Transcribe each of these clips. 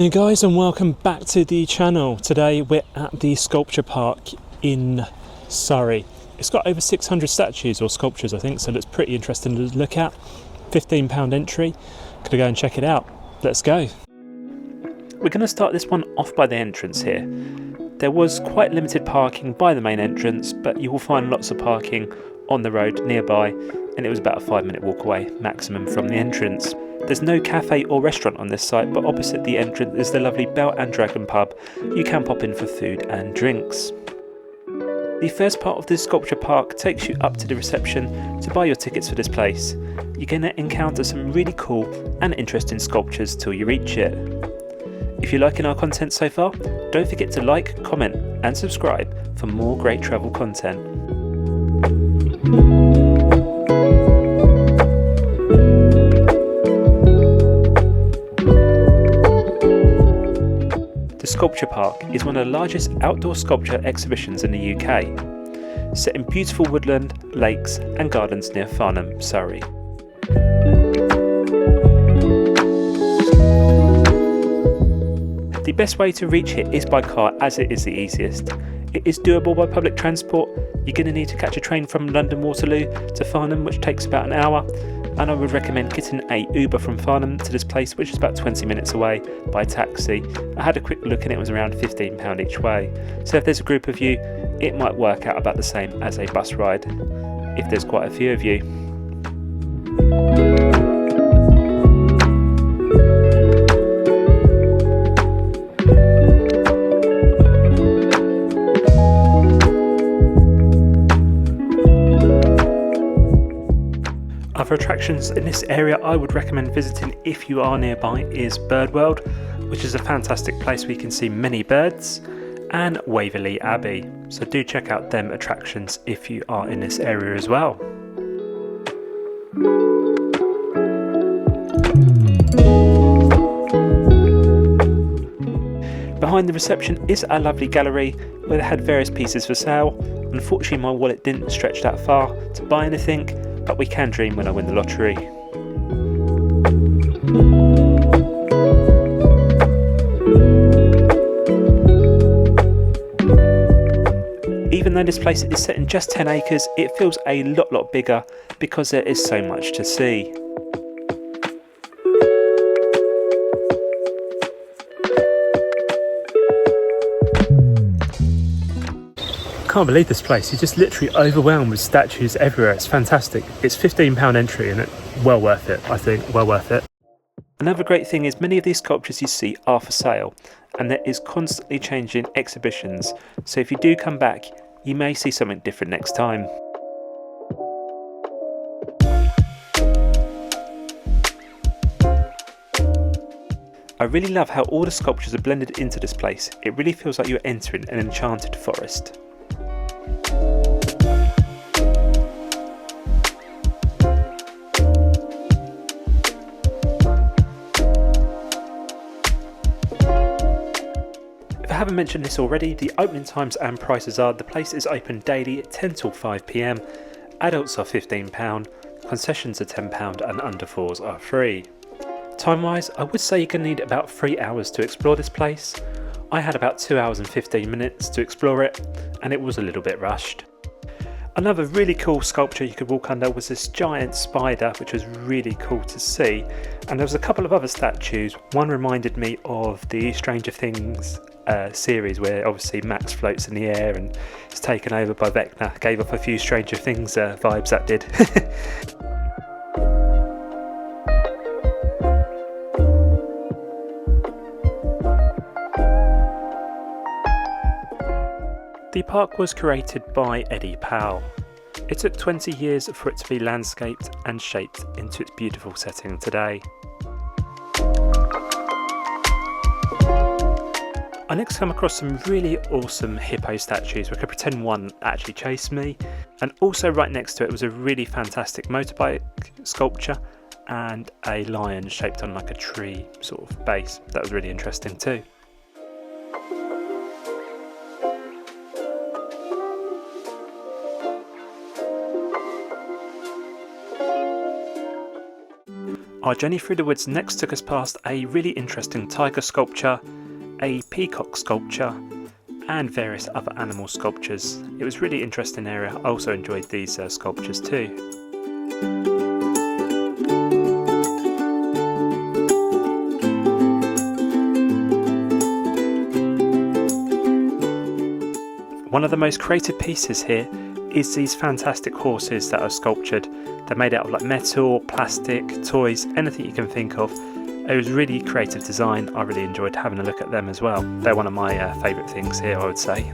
Hey guys, and welcome back to the channel. Today we're at the sculpture park in Surrey. It's got over 600 statues or sculptures I think, so it's pretty interesting to look at. £15 entry. Gonna go and check it out. Let's go. We're going to start this one off by the entrance here. There was quite limited parking by the main entrance, but you will find lots of parking on the road nearby, and it was about a 5-minute walk away maximum from the entrance. There's no cafe or restaurant on this site, but opposite the entrance is the lovely Bell and Dragon pub. You can pop in for food and drinks. The first part of this sculpture park takes you up to the reception to buy your tickets for this place. You're going to encounter some really cool and interesting sculptures till you reach it. If you're liking our content so far, don't forget to like, comment and subscribe for more great travel content. The Sculpture Park is one of the largest outdoor sculpture exhibitions in the UK, set in beautiful woodland, lakes and gardens near Farnham, Surrey. The best way to reach here is by car, as it is the easiest. It is doable by public transport. You're going to need to catch a train from London Waterloo to Farnham, which takes about an hour, and I would recommend getting a Uber from Farnham to this place, which is about 20 minutes away, by taxi. I had a quick look and it was around £15 each way. So if there's a group of you, it might work out about the same as a bus ride, if there's quite a few of you. Other attractions in this area I would recommend visiting if you are nearby is Birdworld, which is a fantastic place where you can see many birds, and Waverley Abbey. So do check out them attractions if you are in this area as well. Behind the reception is a lovely gallery where they had various pieces for sale. Unfortunately my wallet didn't stretch that far to buy anything, but we can dream when I win the lottery. Even though this place is set in just 10 acres, it feels a lot bigger because there is so much to see. Can't believe this place. You're just literally overwhelmed with statues everywhere. It's fantastic. It's £15 entry and it's well worth it, I think. Well worth it. Another great thing is many of these sculptures you see are for sale, and there is constantly changing exhibitions. So if you do come back, you may see something different next time. I really love how all the sculptures are blended into this place. It really feels like you're entering an enchanted forest. If I haven't mentioned this already, the opening times and prices are: the place is open daily at 10 till 5 PM, adults are £15, concessions are £10 and under 4s are free. Time wise, I would say you're going to need about 3 hours to explore this place. I had about 2 hours and 15 minutes to explore it, and it was a little bit rushed. Another really cool sculpture you could walk under was this giant spider, which was really cool to see. And there was a couple of other statues. One reminded me of the Stranger Things series, where obviously Max floats in the air and is taken over by Vecna. Gave off a few Stranger Things vibes, that did. The park was created by Eddie Powell. It took 20 years for it to be landscaped and shaped into its beautiful setting today. I next come across some really awesome hippo statues where I could pretend one actually chased me, and also right next to it was a really fantastic motorbike sculpture and a lion shaped on like a tree sort of base. That was really interesting too. Our journey through the woods next took us past a really interesting tiger sculpture, a peacock sculpture, and various other animal sculptures. It was a really interesting area. I also enjoyed these sculptures too. One of the most creative pieces here is these fantastic horses that are sculptured. They're made out of like metal, plastic, toys, anything you can think of. It was really creative design. I really enjoyed having a look at them as well. They're one of my favourite things here, I would say.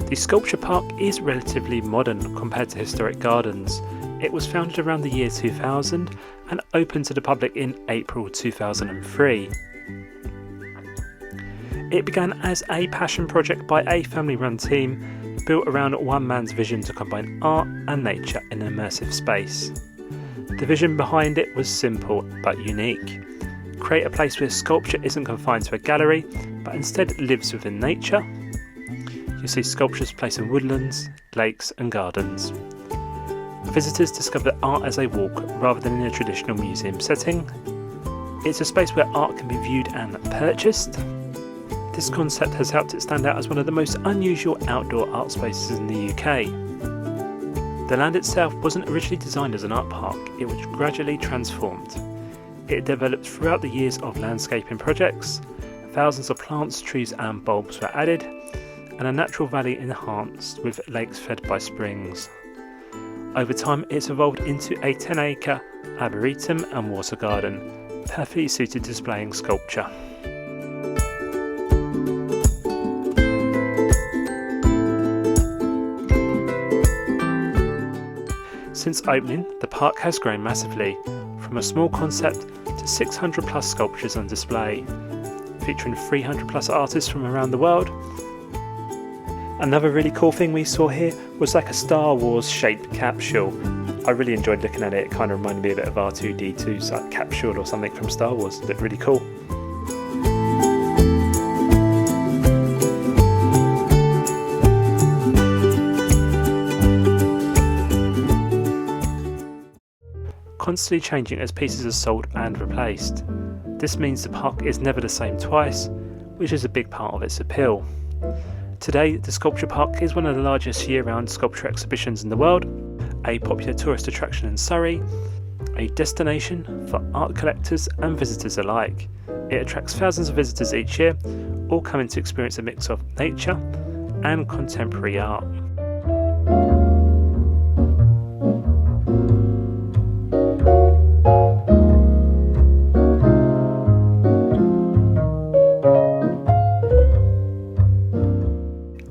The sculpture park is relatively modern compared to historic gardens. It was founded around the year 2000 and opened to the public in April 2003. It began as a passion project by a family-run team built around one man's vision to combine art and nature in an immersive space. The vision behind it was simple but unique. Create a place where sculpture isn't confined to a gallery but instead lives within nature. You see sculptures placed in woodlands, lakes and gardens. Visitors discover art as they walk rather than in a traditional museum setting. It's a space where art can be viewed and purchased. This concept has helped it stand out as one of the most unusual outdoor art spaces in the UK. The land itself wasn't originally designed as an art park, it was gradually transformed. It developed throughout the years of landscaping projects. Thousands of plants, trees and bulbs were added, and a natural valley enhanced with lakes fed by springs. Over time, it's evolved into a 10-acre arboretum and water garden, perfectly suited to displaying sculpture. Since opening, the park has grown massively, from a small concept to 600 plus sculptures on display, featuring 300 plus artists from around the world. Another really cool thing we saw here was like a Star Wars shaped capsule. I really enjoyed looking at it. It kind of reminded me a bit of R2-D2's like capsule or something from Star Wars. It looked really cool. Constantly changing as pieces are sold and replaced. This means the park is never the same twice, which is a big part of its appeal. Today, the Sculpture Park is one of the largest year-round sculpture exhibitions in the world, a popular tourist attraction in Surrey, a destination for art collectors and visitors alike. It attracts thousands of visitors each year, all coming to experience a mix of nature and contemporary art.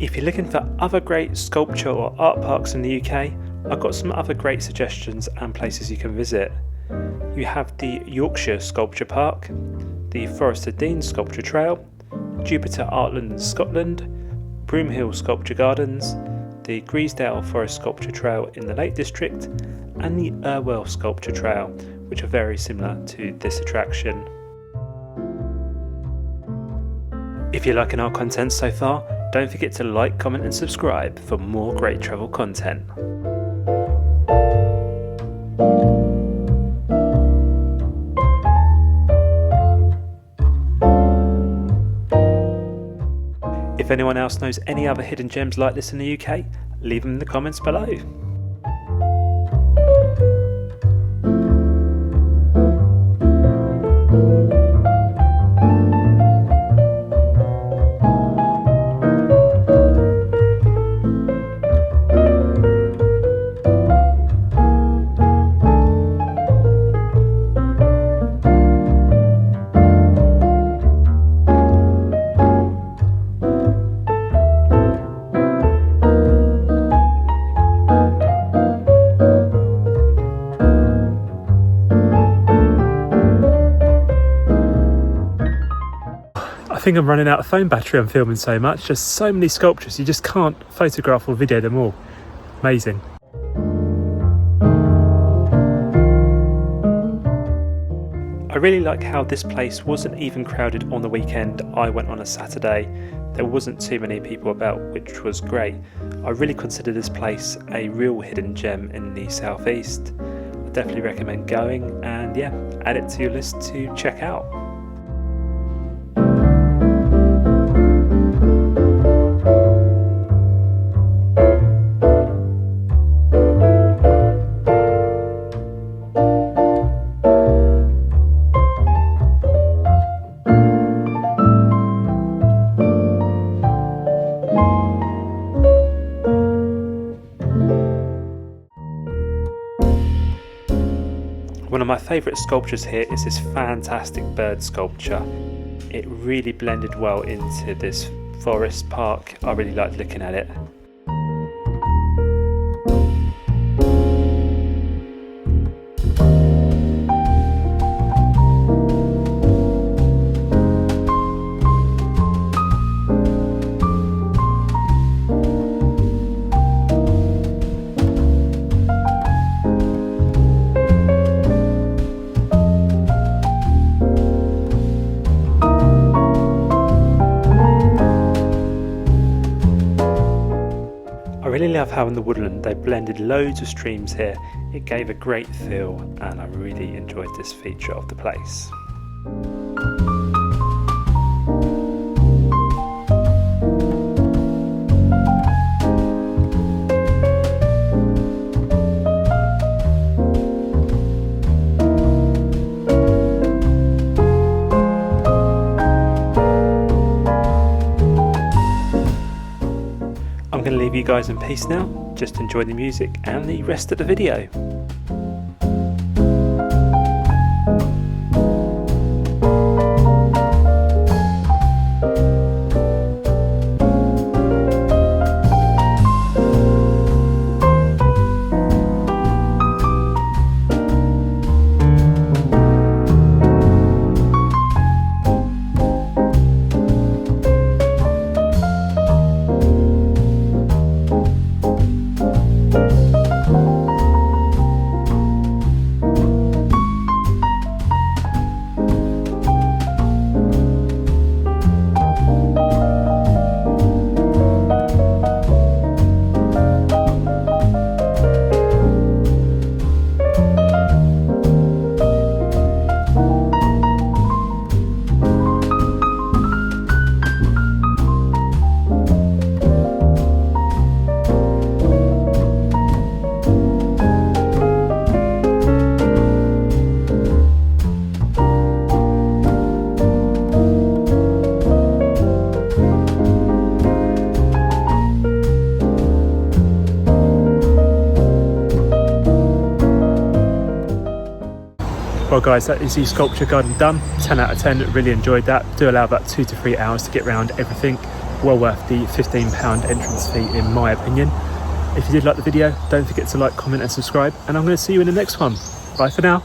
If you're looking for other great sculpture or art parks in the UK, I've got some other great suggestions and places you can visit. You have the Yorkshire Sculpture Park, the Forest of Dean Sculpture Trail, Jupiter Artland Scotland, Broomhill Sculpture Gardens, the Griesdale Forest Sculpture Trail in the Lake District, and the Irwell Sculpture Trail, which are very similar to this attraction. If you're liking our content so far, don't forget to like, comment and subscribe for more great travel content. If anyone else knows any other hidden gems like this in the UK, leave them in the comments below. I think I'm running out of phone battery. I'm filming so much, just so many sculptures, you just can't photograph or video them all. Amazing. I really like how this place wasn't even crowded on the weekend. I went on a Saturday. There wasn't too many people about, which was great. I really consider this place a real hidden gem in the southeast. I definitely recommend going, and yeah, add it to your list to check out. One of my favourite sculptures here is this fantastic bird sculpture. It really blended well into this forest park. I really liked looking at it. I really love how in the Woodland they blended loads of streams here. It gave a great feel, and I really enjoyed this feature of the place. I'm going to leave you guys in peace now. Just enjoy the music and the rest of the video. Well guys, that is the sculpture garden done. 10 out of 10, really enjoyed that. Do allow about 2 to 3 hours to get around everything. Well worth the £15 entrance fee in my opinion. If you did like the video, don't forget to like, comment and subscribe, and I'm going to see you in the next one. Bye for now.